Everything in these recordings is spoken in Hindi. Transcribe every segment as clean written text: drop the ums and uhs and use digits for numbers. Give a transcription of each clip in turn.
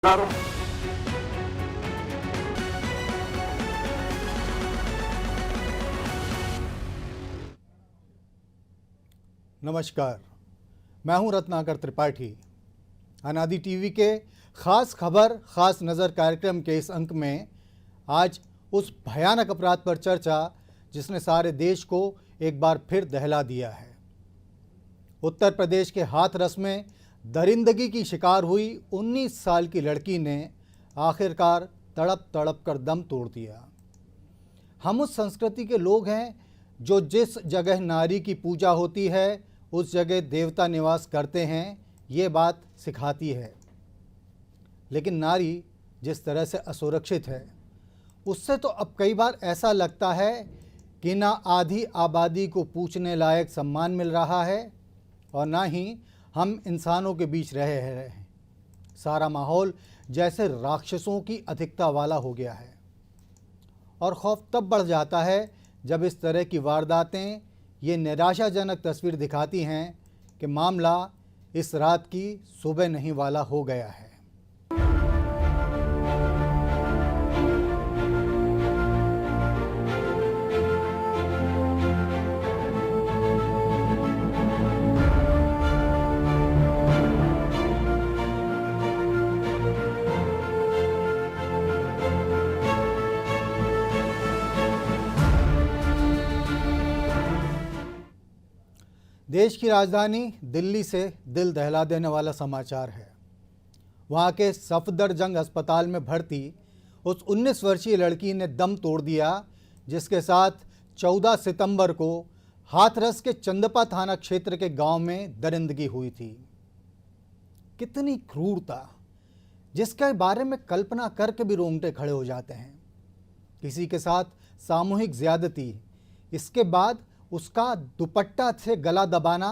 Claro. नमस्कार, मैं हूं रत्नाकर त्रिपाठी। अनादि टीवी के खास खबर खास नज़र कार्यक्रम के इस अंक में आज उस भयानक अपराध पर चर्चा जिसने सारे देश को एक बार फिर दहला दिया है। उत्तर प्रदेश के हाथरस में दरिंदगी की शिकार हुई 19 साल की लड़की ने आखिरकार तड़प तड़प कर दम तोड़ दिया। हम उस संस्कृति के लोग हैं जो जिस जगह नारी की पूजा होती है उस जगह देवता निवास करते हैं, ये बात सिखाती है। लेकिन नारी जिस तरह से असुरक्षित है उससे तो अब कई बार ऐसा लगता है कि ना आधी आबादी को पूछने लायक सम्मान मिल रहा है और ना ही हम इंसानों के बीच रह रहे हैं। सारा माहौल जैसे राक्षसों की अधिकता वाला हो गया है और खौफ तब बढ़ जाता है जब इस तरह की वारदातें ये निराशाजनक तस्वीर दिखाती हैं कि मामला इस रात की सुबह नहीं वाला हो गया है। देश की राजधानी दिल्ली से दिल दहला देने वाला समाचार है। वहाँ के सफदरजंग अस्पताल में भर्ती उस 19 वर्षीय लड़की ने दम तोड़ दिया जिसके साथ 14 सितंबर को हाथरस के चंदपा थाना क्षेत्र के गांव में दरिंदगी हुई थी। कितनी क्रूरता, जिसके बारे में कल्पना करके भी रोंगटे खड़े हो जाते हैं। किसी के साथ सामूहिक ज्यादती, इसके बाद उसका दुपट्टा से गला दबाना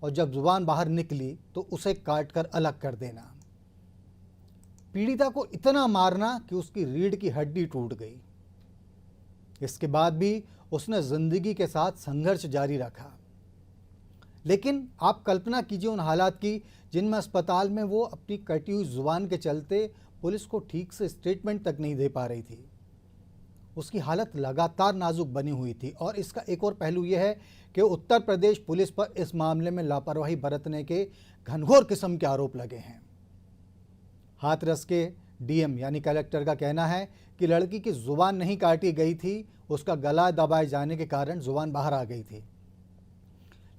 और जब जुबान बाहर निकली तो उसे काट कर अलग कर देना। पीड़िता को इतना मारना कि उसकी रीढ़ की हड्डी टूट गई। इसके बाद भी उसने जिंदगी के साथ संघर्ष जारी रखा। लेकिन आप कल्पना कीजिए उन हालात की जिनमें अस्पताल में वो अपनी कटी हुई जुबान के चलते पुलिस को ठीक से स्टेटमेंट तक नहीं दे पा रही थी। उसकी हालत लगातार नाजुक बनी हुई थी और इसका एक और पहलू यह है कि उत्तर प्रदेश पुलिस पर इस मामले में लापरवाही बरतने के घनघोर किस्म के आरोप लगे हैं। हाथरस के डीएम यानी कलेक्टर का कहना है कि लड़की की जुबान नहीं काटी गई थी, उसका गला दबाए जाने के कारण जुबान बाहर आ गई थी।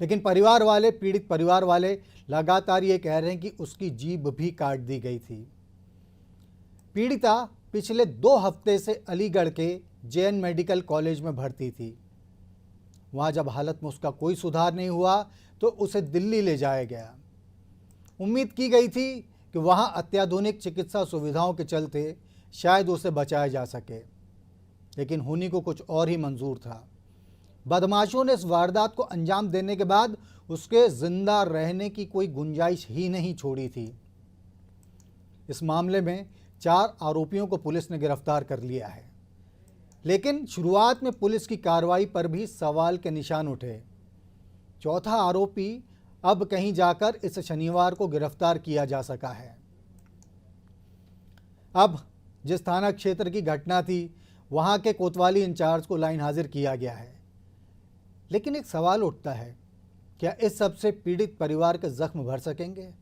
लेकिन पीड़ित परिवार वाले लगातार ये कह रहे हैं कि उसकी जीभ भी काट दी गई थी। पीड़िता पिछले 2 हफ्ते से अलीगढ़ के जेएन मेडिकल कॉलेज में भर्ती थी। वहाँ जब हालत में उसका कोई सुधार नहीं हुआ तो उसे दिल्ली ले जाया गया। उम्मीद की गई थी कि वहाँ अत्याधुनिक चिकित्सा सुविधाओं के चलते शायद उसे बचाया जा सके, लेकिन होनी को कुछ और ही मंजूर था। बदमाशों ने इस वारदात को अंजाम देने के बाद उसके जिंदा रहने की कोई गुंजाइश ही नहीं छोड़ी थी। इस मामले में 4 आरोपियों को पुलिस ने गिरफ्तार कर लिया है, लेकिन शुरुआत में पुलिस की कार्रवाई पर भी सवाल के निशान उठे। चौथा आरोपी अब कहीं जाकर इस शनिवार को गिरफ्तार किया जा सका है। अब जिस थाना क्षेत्र की घटना थी वहां के कोतवाली इंचार्ज को लाइन हाजिर किया गया है, लेकिन एक सवाल उठता है, क्या इस सब से पीड़ित परिवार के जख्म भर सकेंगे?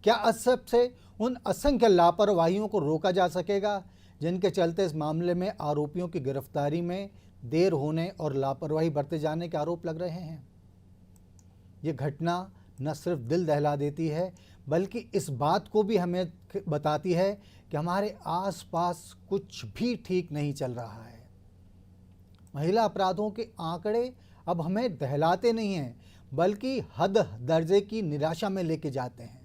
क्या इस सब से उन असंख्य लापरवाहियों को रोका जा सकेगा जिनके चलते इस मामले में आरोपियों की गिरफ्तारी में देर होने और लापरवाही बरते जाने के आरोप लग रहे हैं? ये घटना न सिर्फ दिल दहला देती है बल्कि इस बात को भी हमें बताती है कि हमारे आसपास कुछ भी ठीक नहीं चल रहा है। महिला अपराधों के आंकड़े अब हमें दहलाते नहीं हैं बल्कि हद दर्जे की निराशा में लेके जाते हैं।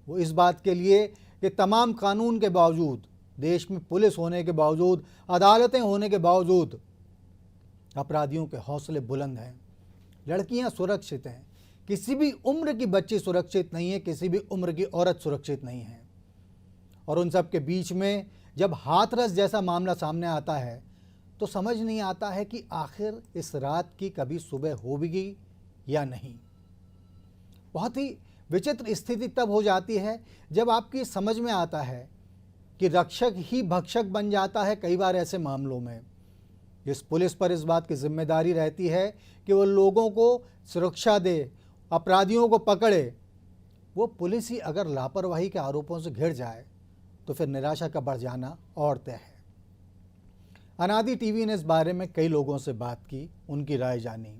वो इस बात के लिए कि तमाम कानून के बावजूद, देश में पुलिस होने के बावजूद, अदालतें होने के बावजूद अपराधियों के हौसले बुलंद हैं। लड़कियां सुरक्षित हैं, किसी भी उम्र की बच्ची सुरक्षित नहीं है, किसी भी उम्र की औरत सुरक्षित नहीं है। और उन सब के बीच में जब हाथरस जैसा मामला सामने आता है तो समझ नहीं आता है कि आखिर इस रात की कभी सुबह होगी या नहीं। बहुत ही विचित्र स्थिति तब हो जाती है जब आपकी समझ में आता है कि रक्षक ही भक्षक बन जाता है। कई बार ऐसे मामलों में जिस पुलिस पर इस बात की जिम्मेदारी रहती है कि वो लोगों को सुरक्षा दे, अपराधियों को पकड़े, वो पुलिस ही अगर लापरवाही के आरोपों से घिर जाए तो फिर निराशा का बढ़ जाना और तय है। अनादि टीवी ने इस बारे में कई लोगों से बात की, उनकी राय जानी।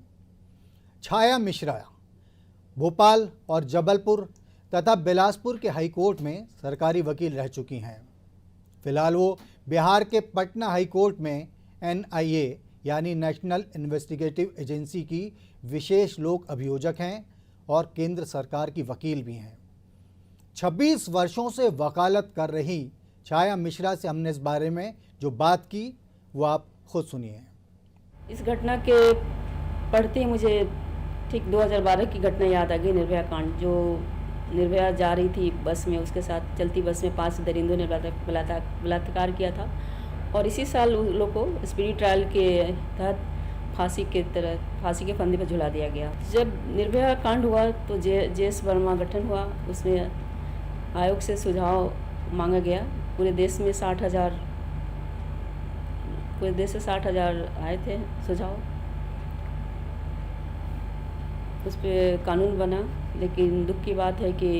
छाया मिश्रा भोपाल और जबलपुर तथा बिलासपुर के हाईकोर्ट में सरकारी वकील रह चुकी हैं। फिलहाल वो बिहार के पटना हाईकोर्ट में NIA यानी नेशनल इन्वेस्टिगेटिव एजेंसी की विशेष लोक अभियोजक हैं और केंद्र सरकार की वकील भी हैं। 26 वर्षों से वकालत कर रही छाया मिश्रा से हमने इस बारे में जो बात की वो आप खुद सुनिए। इस घटना के पढ़ते ही मुझे ठीक 2012 की घटना याद आ गई, निर्भया कांड। जो निर्भया जा रही थी बस में, उसके साथ चलती बस में 5 दरिंदों ने बलात्कार किया था और इसी साल उन लोग को स्पीडी ट्रायल के तहत फांसी के फंदे पर झुला दिया गया। जब निर्भया कांड हुआ तो JS वर्मा गठन हुआ, उसमें आयोग से सुझाव मांगा गया। पूरे देश से 60,000 आए थे सुझाव। उस पर कानून बना, लेकिन दुख की बात है कि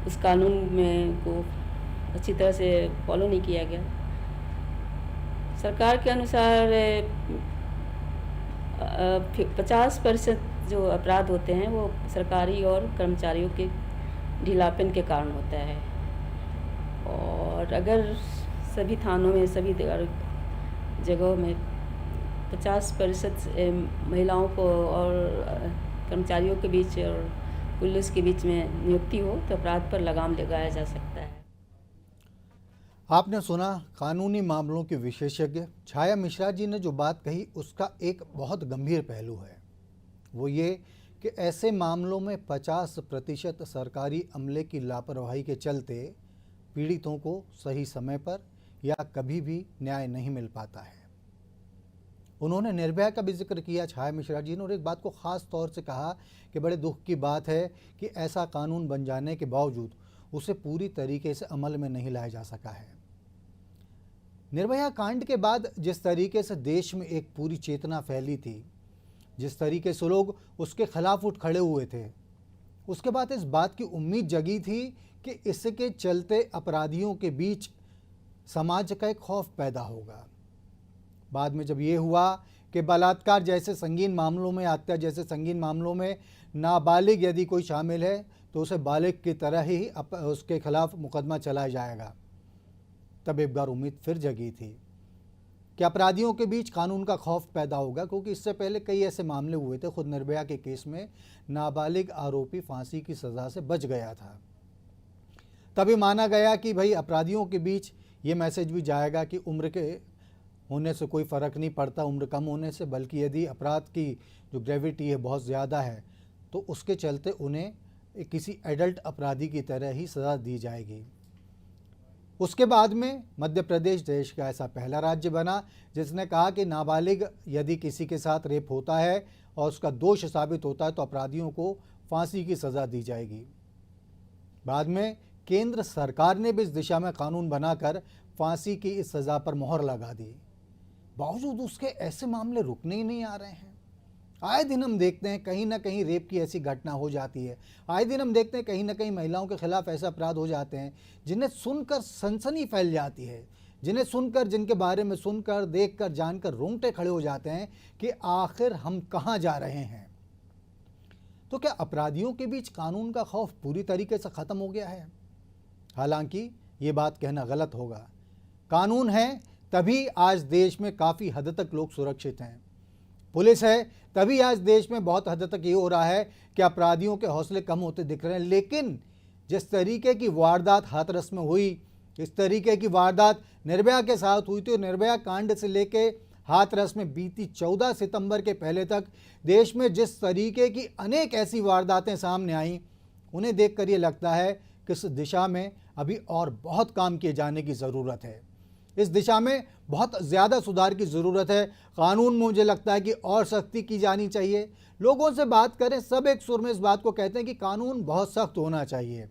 उस कानून में को अच्छी तरह से फॉलो नहीं किया गया। सरकार के अनुसार 50% जो अपराध होते हैं वो सरकारी और कर्मचारियों के ढीलापन के कारण होता है, और अगर सभी थानों में, सभी जगहों में 50% महिलाओं को और कर्मचारियों के बीच और पुलिस के बीच में नियुक्ति हो तो अपराध पर लगाम लगाया जा सकता है। आपने सुना कानूनी मामलों की विशेषज्ञ छाया मिश्रा जी ने जो बात कही, उसका एक बहुत गंभीर पहलू है। वो ये कि ऐसे मामलों में 50% सरकारी अमले की लापरवाही के चलते पीड़ितों को सही समय पर या कभी भी न्याय नहीं मिल पाता है। उन्होंने निर्भया का भी जिक्र किया छाया मिश्रा जी ने, और एक बात को ख़ास तौर से कहा कि बड़े दुख की बात है कि ऐसा कानून बन जाने के बावजूद उसे पूरी तरीके से अमल में नहीं लाया जा सका है। निर्भया कांड के बाद जिस तरीके से देश में एक पूरी चेतना फैली थी, जिस तरीके से लोग उसके खिलाफ उठ खड़े हुए थे, उसके बाद इस बात की उम्मीद जगी थी कि इसके चलते अपराधियों के बीच समाज का एक खौफ पैदा होगा। बाद में जब ये हुआ कि बलात्कार जैसे संगीन मामलों में, हत्या जैसे संगीन मामलों में नाबालिग यदि कोई शामिल है तो उसे बालिग की तरह ही उसके खिलाफ मुकदमा चलाया जाएगा, तब एक बार उम्मीद फिर जगी थी कि अपराधियों के बीच कानून का खौफ पैदा होगा, क्योंकि इससे पहले कई ऐसे मामले हुए थे। खुद निर्भया के केस में नाबालिग आरोपी फांसी की सज़ा से बच गया था। तभी माना गया कि भाई अपराधियों के बीच ये मैसेज भी जाएगा कि उम्र के होने से कोई फ़र्क नहीं पड़ता, उम्र कम होने से, बल्कि यदि अपराध की जो ग्रेविटी है बहुत ज़्यादा है तो उसके चलते उन्हें किसी एडल्ट अपराधी की तरह ही सज़ा दी जाएगी। उसके बाद में मध्य प्रदेश देश का ऐसा पहला राज्य बना जिसने कहा कि नाबालिग यदि किसी के साथ रेप होता है और उसका दोष साबित होता है तो अपराधियों को फांसी की सज़ा दी जाएगी। बाद में केंद्र सरकार ने भी इस दिशा में कानून बनाकर फांसी की इस सज़ा पर मोहर लगा दी। बावजूद उसके ऐसे मामले रुकने ही नहीं आ रहे हैं। आए दिन हम देखते हैं कहीं ना कहीं रेप की ऐसी घटना हो जाती है। आए दिन हम देखते हैं कहीं ना कहीं महिलाओं के खिलाफ ऐसे अपराध हो जाते हैं जिन्हें सुनकर सनसनी फैल जाती है, जिन्हें सुनकर, जिनके बारे में सुनकर, देखकर, जानकर रोंगटे खड़े हो जाते हैं कि आखिर हम कहाँ जा रहे हैं। तो क्या अपराधियों के बीच कानून का खौफ पूरी तरीके से ख़त्म हो गया है? हालांकि ये बात कहना गलत होगा। कानून है तभी आज देश में काफ़ी हद तक लोग सुरक्षित हैं। पुलिस है तभी आज देश में बहुत हद तक ये हो रहा है कि अपराधियों के हौसले कम होते दिख रहे हैं। लेकिन जिस तरीके की वारदात हाथरस में हुई, इस तरीके की वारदात निर्भया के साथ हुई थी, निर्भया कांड से लेके हाथरस में बीती 14 सितंबर के पहले तक देश में जिस तरीके की अनेक ऐसी वारदातें सामने आईं, उन्हें देखकर ये लगता है कि इस दिशा में अभी और बहुत काम किए जाने की ज़रूरत है। इस दिशा में बहुत ज़्यादा सुधार की ज़रूरत है। कानून में मुझे लगता है कि और सख्ती की जानी चाहिए। लोगों से बात करें, सब एक सुर में इस बात को कहते हैं कि कानून बहुत सख्त होना चाहिए।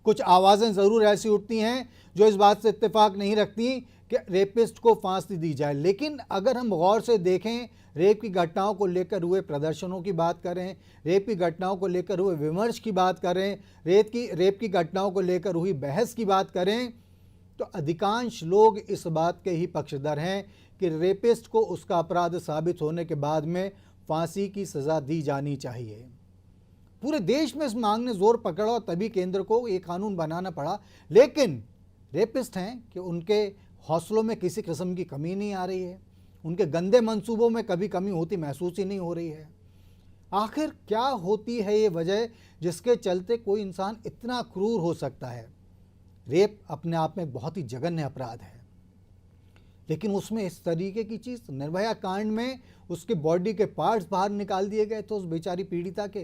कुछ आवाज़ें ज़रूर ऐसी उठती हैं जो इस बात से इत्तेफाक नहीं रखती कि रेपिस्ट को फांसी दी जाए, लेकिन अगर हम गौर से देखें, रेप की घटनाओं को लेकर हुए प्रदर्शनों की बात करें, रेप की घटनाओं को लेकर हुए विमर्श की बात करें, रेप की घटनाओं को लेकर हुई बहस की बात करें, तो अधिकांश लोग इस बात के ही पक्षधर हैं कि रेपिस्ट को उसका अपराध साबित होने के बाद में फांसी की सज़ा दी जानी चाहिए। पूरे देश में इस मांग ने जोर पकड़ा और तभी केंद्र को ये कानून बनाना पड़ा। लेकिन रेपिस्ट हैं कि उनके हौसलों में किसी किस्म की कमी नहीं आ रही है, उनके गंदे मंसूबों में कभी कमी होती महसूस ही नहीं हो रही है। आखिर क्या होती है ये वजह जिसके चलते कोई इंसान इतना क्रूर हो सकता है? रेप अपने आप में एक बहुत ही जघन्य अपराध है, लेकिन उसमें इस तरीके की चीज़, निर्भया कांड में उसके बॉडी के पार्ट्स बाहर निकाल दिए गए थे उस बेचारी पीड़िता के,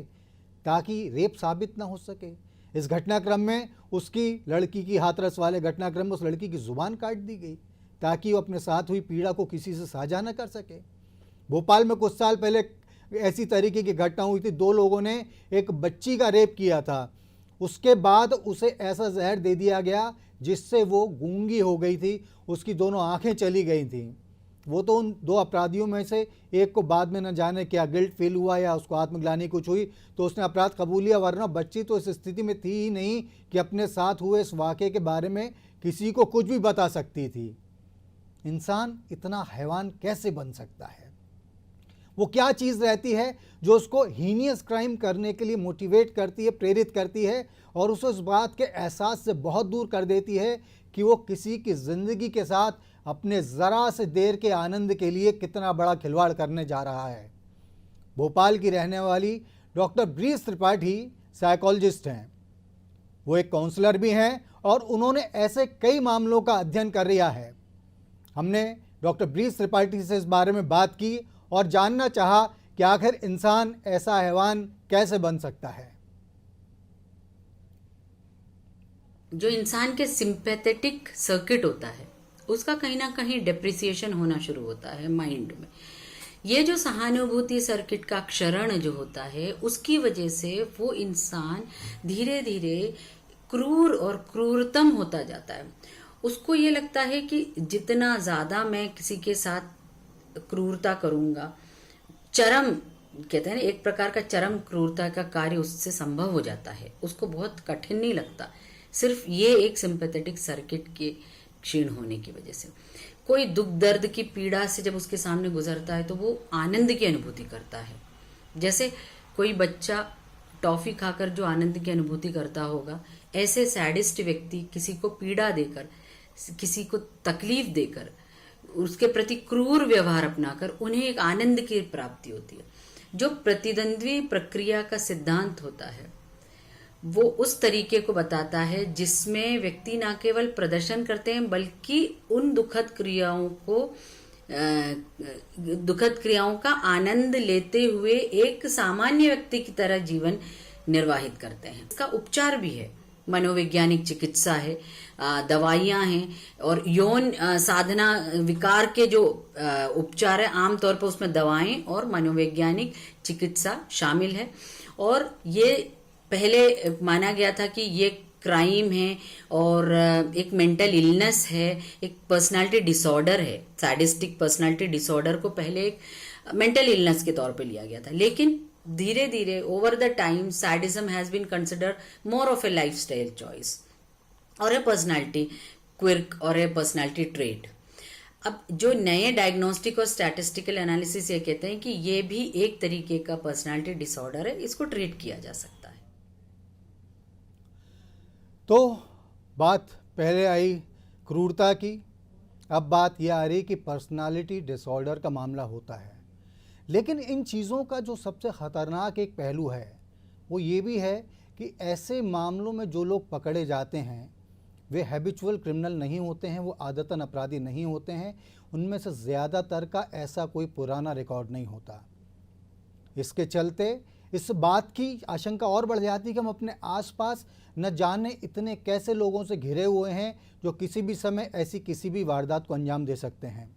ताकि रेप साबित ना हो सके। इस घटनाक्रम में उसकी लड़की की हाथरस वाले घटनाक्रम में उस लड़की की ज़ुबान काट दी गई ताकि वो अपने साथ हुई पीड़ा को किसी से साझा न कर सके। भोपाल में कुछ साल पहले ऐसी तरीके की घटना हुई थी। 2 लोगों ने एक बच्ची का रेप किया था, उसके बाद उसे ऐसा जहर दे दिया गया जिससे वो गूंगी हो गई थी, उसकी दोनों आंखें चली गई थीं। वो तो उन 2 अपराधियों में से एक को बाद में न जाने क्या गिल्ट फील हुआ या उसको आत्मग्लानि कुछ हुई तो उसने अपराध कबूल लिया, वरना बच्ची तो इस स्थिति में थी ही नहीं कि अपने साथ हुए इस वाक़े के बारे में किसी को कुछ भी बता सकती थी। इंसान इतना हैवान कैसे बन सकता है? वो क्या चीज़ रहती है जो उसको हीनियस क्राइम करने के लिए मोटिवेट करती है, प्रेरित करती है और उसे उस बात के एहसास से बहुत दूर कर देती है कि वो किसी की ज़िंदगी के साथ अपने ज़रा से देर के आनंद के लिए कितना बड़ा खिलवाड़ करने जा रहा है। भोपाल की रहने वाली डॉक्टर ब्रीस त्रिपाठी साइकोलॉजिस्ट हैं, वो एक काउंसलर भी हैं और उन्होंने ऐसे कई मामलों का अध्ययन कर लिया है। हमने डॉक्टर ब्रीस त्रिपाठी से इस बारे में बात की और जानना चाहा कि आखिर इंसान ऐसा हैवान कैसे बन सकता है। जो इंसान के सिंपैथेटिक सर्किट होता है उसका कहीं ना कहीं डिप्रिसिएशन होना शुरू होता है माइंड में। ये जो सहानुभूति सर्किट का क्षरण जो होता है उसकी वजह से वो इंसान धीरे धीरे क्रूर और क्रूरतम होता जाता है। उसको ये लगता है कि जितना ज्यादा मैं किसी के साथ क्रूरता करूंगा, चरम कहते हैं ना, एक प्रकार का चरम क्रूरता का कार्य उससे संभव हो जाता है। उसको बहुत कठिन नहीं लगता, सिर्फ ये एक सिंपैथेटिक सर्किट के क्षीण होने की वजह से। कोई दुख दर्द की पीड़ा से जब उसके सामने गुजरता है तो वो आनंद की अनुभूति करता है। जैसे कोई बच्चा टॉफी खाकर जो आनंद की अनुभूति करता होगा, ऐसे सैडिस्ट व्यक्ति किसी को पीड़ा देकर, किसी को तकलीफ देकर, उसके प्रति क्रूर व्यवहार अपनाकर उन्हें एक आनंद की प्राप्ति होती है। जो प्रतिद्वंद्वी प्रक्रिया का सिद्धांत होता है वो उस तरीके को बताता है जिसमें व्यक्ति न केवल प्रदर्शन करते हैं बल्कि उन दुखद क्रियाओं का आनंद लेते हुए एक सामान्य व्यक्ति की तरह जीवन निर्वाहित करते हैं। इसका उपचार भी है, मनोवैज्ञानिक चिकित्सा है, दवाइयां हैं और यौन साधना विकार के जो उपचार है आमतौर पर उसमें दवाएं और मनोवैज्ञानिक चिकित्सा शामिल है। और ये पहले माना गया था कि ये क्राइम है और एक मेंटल इलनेस है, एक पर्सनालिटी डिसऑर्डर है। सैडिस्टिक पर्सनालिटी डिसऑर्डर को पहले एक मेंटल इलनेस के तौर पे लिया गया था, लेकिन धीरे धीरे over the time sadism has been considered more of a lifestyle choice और ए पर्सनालिटी क्विर्क और ए पर्सनालिटी ट्रेट। अब जो नए डायग्नोस्टिक और स्टैटिस्टिकल एनालिसिस ये कहते हैं कि ये भी एक तरीके का पर्सनालिटी डिसऑर्डर है, इसको ट्रीट किया जा सकता है। तो बात पहले आई क्रूरता की, अब बात यह आ रही कि पर्सनालिटी डिसऑर्डर का मामला होता है। लेकिन इन चीज़ों का जो सबसे ख़तरनाक एक पहलू है वो ये भी है कि ऐसे मामलों में जो लोग पकड़े जाते हैं वे हैबिचुअल क्रिमिनल नहीं होते हैं, वो आदतन अपराधी नहीं होते हैं। उनमें से ज़्यादातर का ऐसा कोई पुराना रिकॉर्ड नहीं होता। इसके चलते इस बात की आशंका और बढ़ जाती है कि हम अपने आसपास न जाने इतने कैसे लोगों से घिरे हुए हैं जो किसी भी समय ऐसी किसी भी वारदात को अंजाम दे सकते हैं।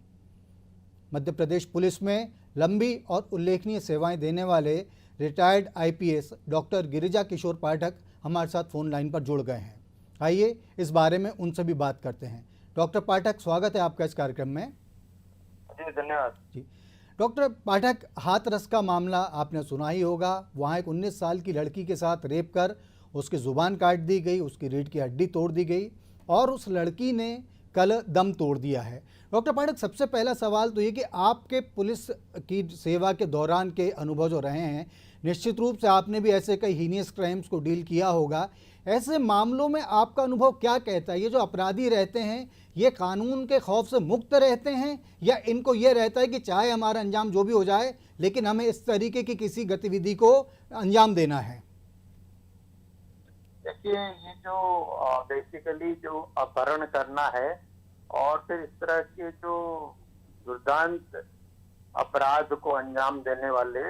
मध्य प्रदेश पुलिस में लंबी और उल्लेखनीय सेवाएं देने वाले रिटायर्ड आईपीएस डॉक्टर गिरिजा किशोर पाठक हमारे साथ फोन लाइन पर जुड़ गए हैं। आइए इस बारे में उनसे भी बात करते हैं। डॉक्टर पाठक, स्वागत है आपका इस कार्यक्रम में। जी धन्यवाद। जी डॉक्टर पाठक, हाथरस का मामला आपने सुना ही होगा। वहाँ एक 19 साल की लड़की के साथ रेप कर उसकी ज़ुबान काट दी गई, उसकी रीढ़ की हड्डी तोड़ दी गई और उस लड़की ने कल दम तोड़ दिया है। डॉक्टर पाठक, सबसे पहला सवाल तो ये कि आपके पुलिस की सेवा के दौरान के अनुभव जो रहे हैं, निश्चित रूप से आपने भी ऐसे कई हीनियस क्राइम्स को डील किया होगा। ऐसे मामलों में आपका अनुभव क्या कहता है? ये जो अपराधी रहते हैं, ये कानून के खौफ से मुक्त रहते हैं या इनको ये रहता है कि चाहे हमारा अंजाम जो भी हो जाए लेकिन हमें इस तरीके की किसी गतिविधि को अंजाम देना है? देखिए, ये जो बेसिकली जो अपहरण करना है और फिर इस तरह के जो दुर्दांत अपराध को अंजाम देने वाले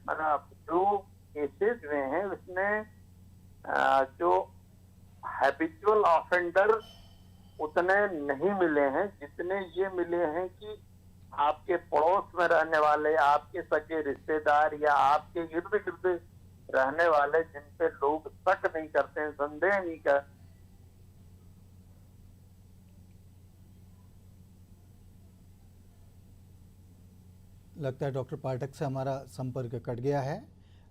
मतलब जो केसेस हुए हैं उसमें जो हैबिचुअल ऑफेंडर उतने नहीं मिले हैं जितने ये मिले हैं कि आपके पड़ोस में रहने वाले, आपके सगे रिश्तेदार या आपके इर्द गिर्द रहने वाले जिन पे लोग शक नहीं करते हैं, संदेह नहीं कर। लगता है डॉक्टर पाठक से हमारा संपर्क कट गया है।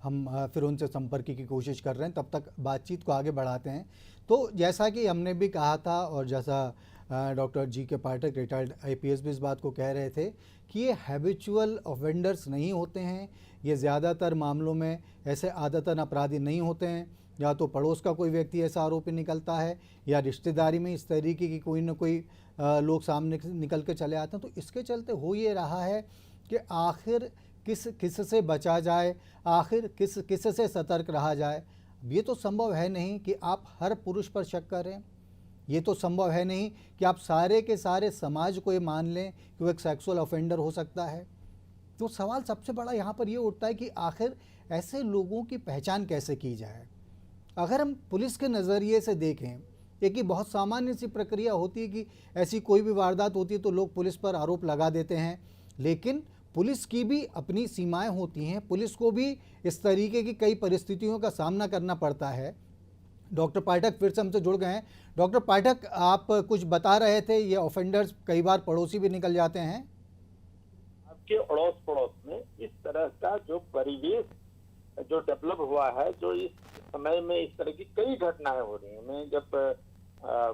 हम फिर उनसे संपर्क की कोशिश कर रहे हैं, तब तक बातचीत को आगे बढ़ाते हैं। तो जैसा कि हमने भी कहा था और जैसा डॉक्टर जी के पाठक रिटायर्ड आईपीएस भी इस बात को कह रहे थे कि ये हैबिचुअल ऑफेंडर्स नहीं होते हैं। ये ज़्यादातर मामलों में ऐसे आदतन अपराधी नहीं होते हैं। या तो पड़ोस का कोई व्यक्ति ऐसा आरोपी निकलता है या रिश्तेदारी में इस तरीके की कोई ना कोई लोग सामने निकल के चले आते हैं। तो इसके चलते हो ये रहा है कि आखिर किस से बचा जाए, आखिर किस से सतर्क रहा जाए। ये तो संभव है नहीं कि आप हर पुरुष पर शक करें। ये तो संभव है नहीं कि आप सारे के सारे समाज को ये मान लें कि वो एक सेक्सुअल ऑफेंडर हो सकता है। तो सवाल सबसे बड़ा यहाँ पर ये उठता है कि आखिर ऐसे लोगों की पहचान कैसे की जाए। अगर हम पुलिस के नज़रिए से देखें, एक ही बहुत सामान्य सी प्रक्रिया होती है कि ऐसी कोई भी वारदात होती है तो लोग पुलिस पर आरोप लगा देते हैं, लेकिन पुलिस की भी अपनी सीमाएं होती हैं। पुलिस को भी इस तरीके की कई परिस्थितियों का सामना करना पड़ता है। डॉक्टर पाठक फिर से हमसे जुड़ गए हैं। डॉक्टर पाठक, आप कुछ बता रहे थे, ये ऑफेंडर्स कई बार पड़ोसी भी निकल जाते हैं। आपके अड़ोस पड़ोस में इस तरह का जो परिवेश जो डेवलप हुआ है, जो इस समय में इस तरह की कई घटनाएं हो रही हैं। मैं जब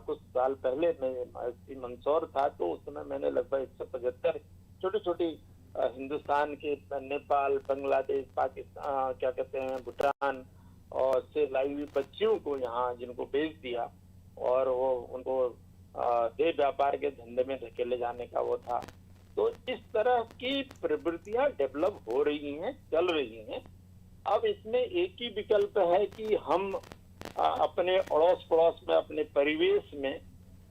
कुछ साल पहले मैं मंदसौर था तो उस समय मैंने लगभग 175 छोटी छोटी हिंदुस्तान के नेपाल, बांग्लादेश, पाकिस्तान, क्या कहते हैं, भूटान और से लाई हुई बच्चियों को यहाँ जिनको बेच दिया और वो उनको देह व्यापार के धंधे में धकेले जाने का वो था। तो इस तरह की प्रवृत्तियां डेवलप हो रही हैं, चल रही हैं। अब इसमें एक ही विकल्प है कि हम अपने अड़ोस पड़ोस में, अपने परिवेश में,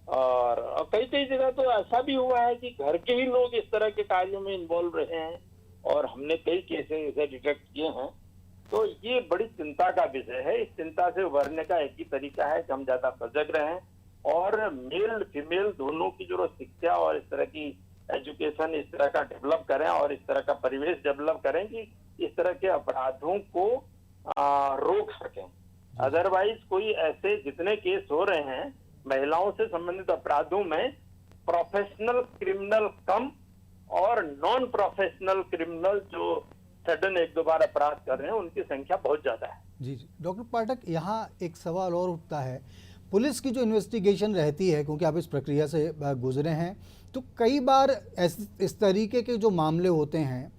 और कई कई जगह तो ऐसा भी हुआ है कि घर के ही लोग इस तरह के कार्यों में इन्वॉल्व रहे हैं और हमने कई केसेस ऐसे डिटेक्ट किए हैं। तो ये बड़ी चिंता का विषय है। इस चिंता से उभरने का एक ही तरीका है कि हम ज्यादा सजग रहें और मेल फीमेल दोनों की जो शिक्षा और इस तरह की एजुकेशन इस तरह का डेवलप करें और इस तरह का परिवेश डेवलप करें कि इस तरह के अपराधों को रोक सकें। अदरवाइज कोई ऐसे जितने केस हो रहे हैं महिलाओं से संबंधित अपराधों में, प्रोफेशनल क्रिमिनल कम और नॉन प्रोफेशनल क्रिमिनल जो सडन एक दो बार अपराध कर रहे हैं उनकी संख्या बहुत ज्यादा है। जी डॉक्टर पाठक, यहाँ एक सवाल और उठता है। पुलिस की जो इन्वेस्टिगेशन रहती है, क्योंकि आप इस प्रक्रिया से गुजरे हैं, तो कई बार इस तरीके के जो मामले होते हैं,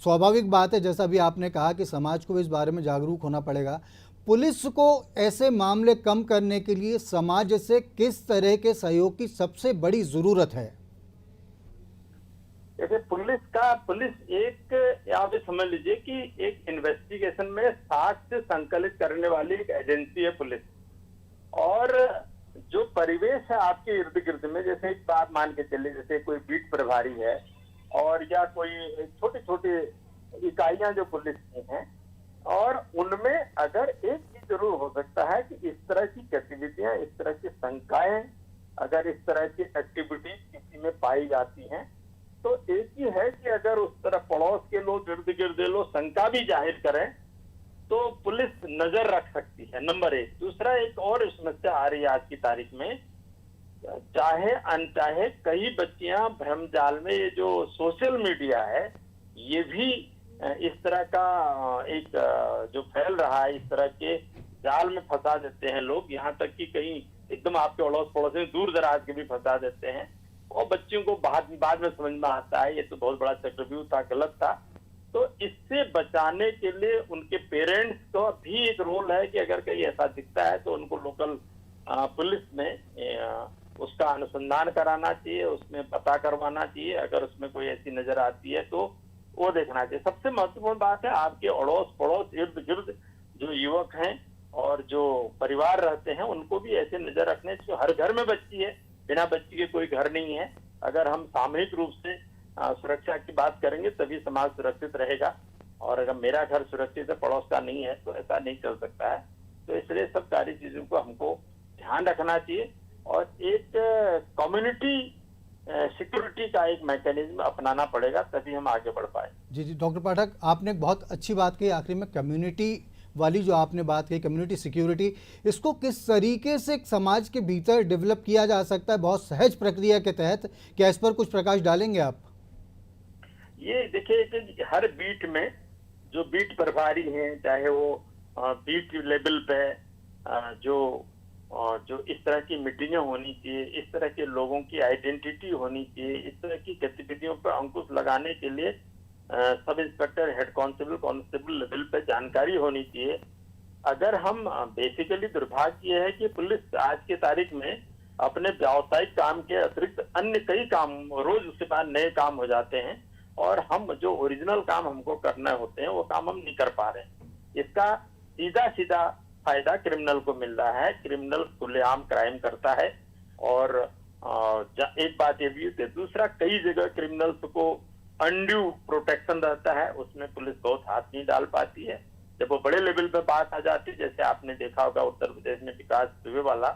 स्वाभाविक बात है जैसा भी आपने कहा कि समाज को इस बारे में जागरूक होना पड़ेगा। पुलिस को ऐसे मामले कम करने के लिए समाज से किस तरह के सहयोग की सबसे बड़ी ज़रूरत है? जैसे पुलिस एक, आप समझ लीजिए कि एक इन्वेस्टिगेशन में साक्ष्य संकलित करने वाली एक एजेंसी है पुलिस। और जो परिवेश है आपके इर्द गिर्द में, जैसे एक बात मान के चले, जैसे कोई बीट प्रभारी है और या कोई छोटी छोटी इकाइयां जो पुलिस की हैं, और उनमें अगर एक चीज जरूर हो सकता है कि इस तरह की गतिविधियां, इस तरह की शंकाएं, अगर इस तरह की एक्टिविटीज किसी में पाई जाती हैं, तो एक ही है कि अगर उस तरह पड़ोस के लोग, इर्द गिर्द लोग शंका भी जाहिर करें तो पुलिस नजर रख सकती है, नंबर एक। दूसरा, एक और समस्या आ रही है आज की तारीख में, चाहे अनचाहे कई बच्चियां भ्रमजाल में, ये जो सोशल मीडिया है ये भी इस तरह का एक जो फैल रहा है, इस तरह के जाल में फंसा देते हैं लोग, यहाँ तक कि कहीं एकदम आपके अड़ोस पड़ोस में दूर दराज के भी फंसा देते हैं, और बच्चियों को बाद में समझ में आता है ये तो बहुत बड़ा चक्रव्यूह था, गलत था। तो इससे बचाने के लिए उनके पेरेंट्स का भी एक रोल है कि अगर कहीं ऐसा दिखता है तो उनको लोकल पुलिस में उसका अनुसंधान कराना चाहिए, उसमें पता करवाना चाहिए। अगर उसमें कोई ऐसी नजर आती है तो वो देखना चाहिए। सबसे महत्वपूर्ण बात है, आपके अड़ोस पड़ोस इर्द गिर्द जो युवक हैं और जो परिवार रहते हैं उनको भी ऐसे नजर रखने चाहिए। हर घर में बच्ची है, बिना बच्ची के कोई घर नहीं है। अगर हम सामूहिक रूप से सुरक्षा की बात करेंगे तभी समाज सुरक्षित रहेगा, और अगर मेरा घर सुरक्षित है, पड़ोस का नहीं है, तो ऐसा नहीं चल सकता है। तो इसलिए सब सारी चीजों को हमको ध्यान रखना चाहिए और एक कम्युनिटी सिक्योरिटी का एक मैकेनिज्म अपनाना पड़ेगा, तभी हम आगे बढ़ पाए। जी जी डॉक्टर पाठक, आपने बहुत अच्छी बात कही आखिरी में, कम्युनिटी वाली जो आपने बात कही, कम्युनिटी सिक्योरिटी, इसको किस तरीके से समाज के भीतर डेवलप किया जा सकता है बहुत सहज प्रक्रिया के तहत, क्या इस पर कुछ प्रकाश डालेंगे आप? ये देखिए कि हर बीट में जो बीट प्रभारी हैं, चाहे वो बीट लेवल पे जो इस तरह की मीटिंगें होनी चाहिए, इस तरह के लोगों की आइडेंटिटी होनी चाहिए, इस तरह की गतिविधियों पर अंकुश लगाने के लिए sub inspector, head constable level पे जानकारी होनी चाहिए। अगर हम बेसिकली दुर्भाग्य है कि पुलिस आज की तारीख में अपने व्यावसायिक काम के अतिरिक्त अन्य कई काम, रोज उसके बाद नए काम हो जाते हैं, और हम जो ओरिजिनल काम हमको करना होते हैं वो काम हम नहीं कर पा रहे हैं। इसका सीधा सीधा फायदा क्रिमिनल को मिल रहा है। क्रिमिनल खुलेआम क्राइम करता है, और एक बात ये भी है, दूसरा कई जगह क्रिमिनल्स को अनड्यू प्रोटेक्शन रहता है, उसमें पुलिस बहुत हाथ नहीं डाल पाती है। जब वो बड़े लेवल पे बात आ जाती है, जैसे आपने देखा होगा उत्तर प्रदेश में विकास दुबे वाला,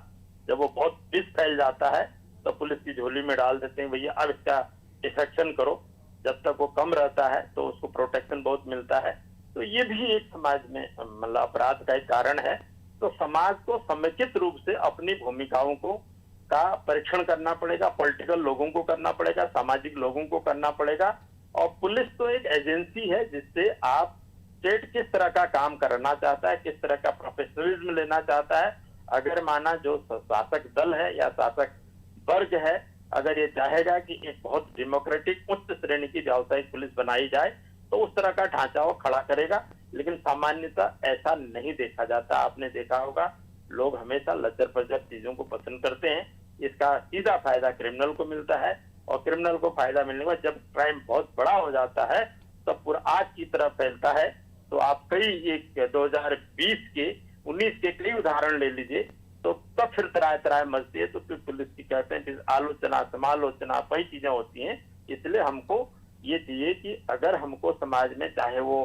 जब वो बहुत विष फैल जाता है तो पुलिस की झोली में डाल देते हैं, भैया अब इसका डिफेक्शन करो। जब तक वो कम रहता है तो उसको प्रोटेक्शन बहुत मिलता है। तो ये भी एक समाज में मतलब अपराध का एक कारण है। तो समाज को समेकित रूप से अपनी भूमिकाओं को का परीक्षण करना पड़ेगा, पॉलिटिकल लोगों को करना पड़ेगा, सामाजिक लोगों को करना पड़ेगा। और पुलिस तो एक एजेंसी है जिससे आप स्टेट किस तरह का काम करना चाहता है, किस तरह का प्रोफेशनलिज्म लेना चाहता है। अगर माना जो शासक दल है या शासक वर्ग है, अगर ये चाहेगा कि एक बहुत डेमोक्रेटिक उच्च श्रेणी की व्यावसायिक पुलिस बनाई जाए तो उस तरह का ढांचा वो खड़ा करेगा, लेकिन सामान्यतः ऐसा नहीं देखा जाता। आपने देखा होगा लोग हमेशा लज्जर पज्जर चीजों को पसंद करते हैं। इसका सीधा फायदा क्रिमिनल को मिलता है, और क्रिमिनल को फायदा मिलने के बाद जब क्राइम बहुत बड़ा हो जाता है तब पूरा आग की तरह फैलता है। तो आप कई एक 2020 के 19 के कई उदाहरण ले लीजिए, तो तब फिर तराय मचती है। तो फिर पुलिस की कहते हैं फिर आलोचना समालोचना कई चीजें होती हैं। इसलिए हमको ये चाहिए कि अगर हमको समाज में चाहे वो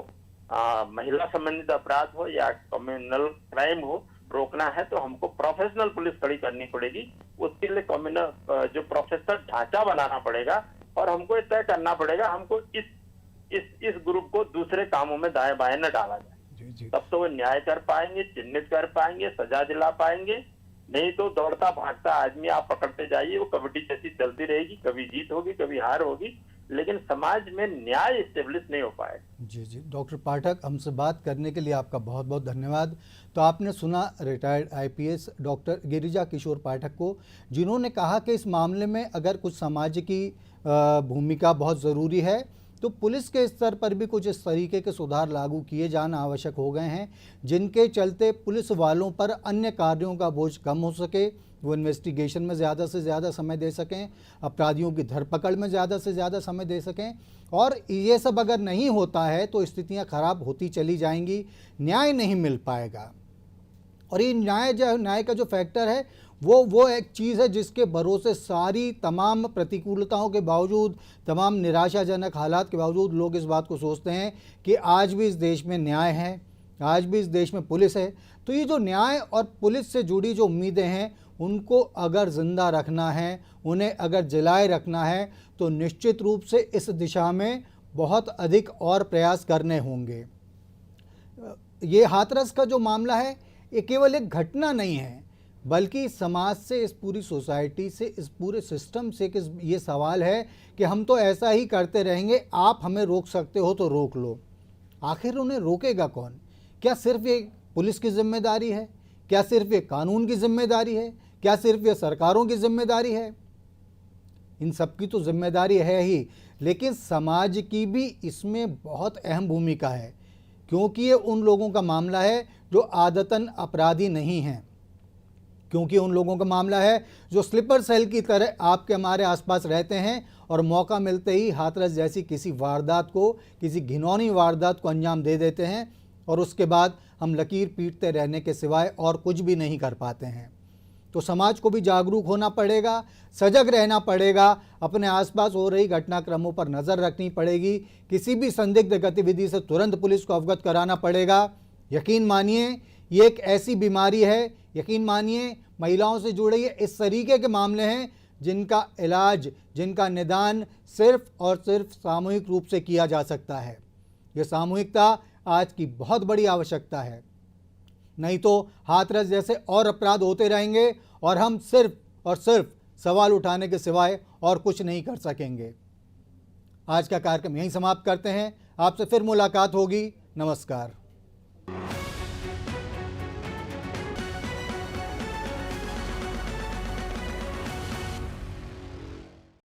महिला संबंधित अपराध हो या कम्युनल क्राइम हो रोकना है, तो हमको प्रोफेशनल पुलिस खड़ी करनी पड़ेगी। उसके लिए कम्युनल जो प्रोफेशनल ढांचा बनाना पड़ेगा, और हमको तय करना पड़ेगा हमको इस ग्रुप को दूसरे कामों में दाएं बाएं न डाला जाए। तब तो वो न्याय कर पाएंगे, चिन्हित कर पाएंगे, सजा दिला पाएंगे। नहीं तो दौड़ता भागता आदमी आप पकड़ते जाइए, वो कबड्डी जैसी चलती रहेगी, कभी जीत होगी कभी हार होगी, लेकिन समाज में न्याय स्टेब्लिश नहीं हो पाएगा। जी जी डॉक्टर पाठक, हमसे बात करने के लिए आपका बहुत बहुत धन्यवाद। तो आपने सुना रिटायर्ड आईपीएस डॉक्टर गिरिजा किशोर पाठक को, जिन्होंने कहा कि इस मामले में अगर कुछ समाज की भूमिका बहुत ज़रूरी है तो पुलिस के स्तर पर भी कुछ इस तरीके के सुधार लागू किए जाना आवश्यक हो गए हैं, जिनके चलते पुलिस वालों पर अन्य कार्यों का बोझ कम हो सके, वो इन्वेस्टिगेशन में ज़्यादा से ज़्यादा समय दे सकें, अपराधियों की धरपकड़ में ज़्यादा से ज़्यादा समय दे सकें। और ये सब अगर नहीं होता है तो स्थितियां खराब होती चली जाएंगी, न्याय नहीं मिल पाएगा। और ये न्याय का जो फैक्टर है वो एक चीज़ है जिसके भरोसे सारी तमाम प्रतिकूलताओं के बावजूद, तमाम निराशाजनक हालात के बावजूद लोग इस बात को सोचते हैं कि आज भी इस देश में न्याय है, आज भी इस देश में पुलिस है। तो ये जो न्याय और पुलिस से जुड़ी जो उम्मीदें हैं, उनको अगर ज़िंदा रखना है, उन्हें अगर जलाए रखना है, तो निश्चित रूप से इस दिशा में बहुत अधिक और प्रयास करने होंगे। ये हाथरस का जो मामला है, ये केवल एक घटना नहीं है, बल्कि समाज से, इस पूरी सोसाइटी से, इस पूरे सिस्टम से ये सवाल है कि हम तो ऐसा ही करते रहेंगे, आप हमें रोक सकते हो तो रोक लो। आखिर उन्हें रोकेगा कौन? क्या सिर्फ ये पुलिस की जिम्मेदारी है? क्या सिर्फ ये कानून की जिम्मेदारी है? क्या सिर्फ ये सरकारों की जिम्मेदारी है? इन सब की तो जिम्मेदारी है ही, लेकिन समाज की भी इसमें बहुत अहम भूमिका है, क्योंकि ये उन लोगों का मामला है जो आदतन अपराधी नहीं हैं, क्योंकि उन लोगों का मामला है जो स्लीपर सेल की तरह आपके हमारे आसपास रहते हैं और मौका मिलते ही हाथरस जैसी किसी वारदात को, किसी घिनौनी वारदात को अंजाम दे देते हैं और उसके बाद हम लकीर पीटते रहने के सिवाय और कुछ भी नहीं कर पाते हैं। तो समाज को भी जागरूक होना पड़ेगा, सजग रहना पड़ेगा, अपने आसपास हो रही घटनाक्रमों पर नज़र रखनी पड़ेगी, किसी भी संदिग्ध गतिविधि से तुरंत पुलिस को अवगत कराना पड़ेगा। यकीन मानिए ये एक ऐसी बीमारी है, यकीन मानिए महिलाओं से जुड़े ये इस तरीके के मामले हैं जिनका इलाज, जिनका निदान सिर्फ और सिर्फ सामूहिक रूप से किया जा सकता है। ये सामूहिकता आज की बहुत बड़ी आवश्यकता है, नहीं तो हाथरस जैसे और अपराध होते रहेंगे और हम सिर्फ और सिर्फ सवाल उठाने के सिवाय और कुछ नहीं कर सकेंगे। आज का कार्यक्रम यहीं समाप्त करते हैं। आपसे फिर मुलाकात होगी। नमस्कार।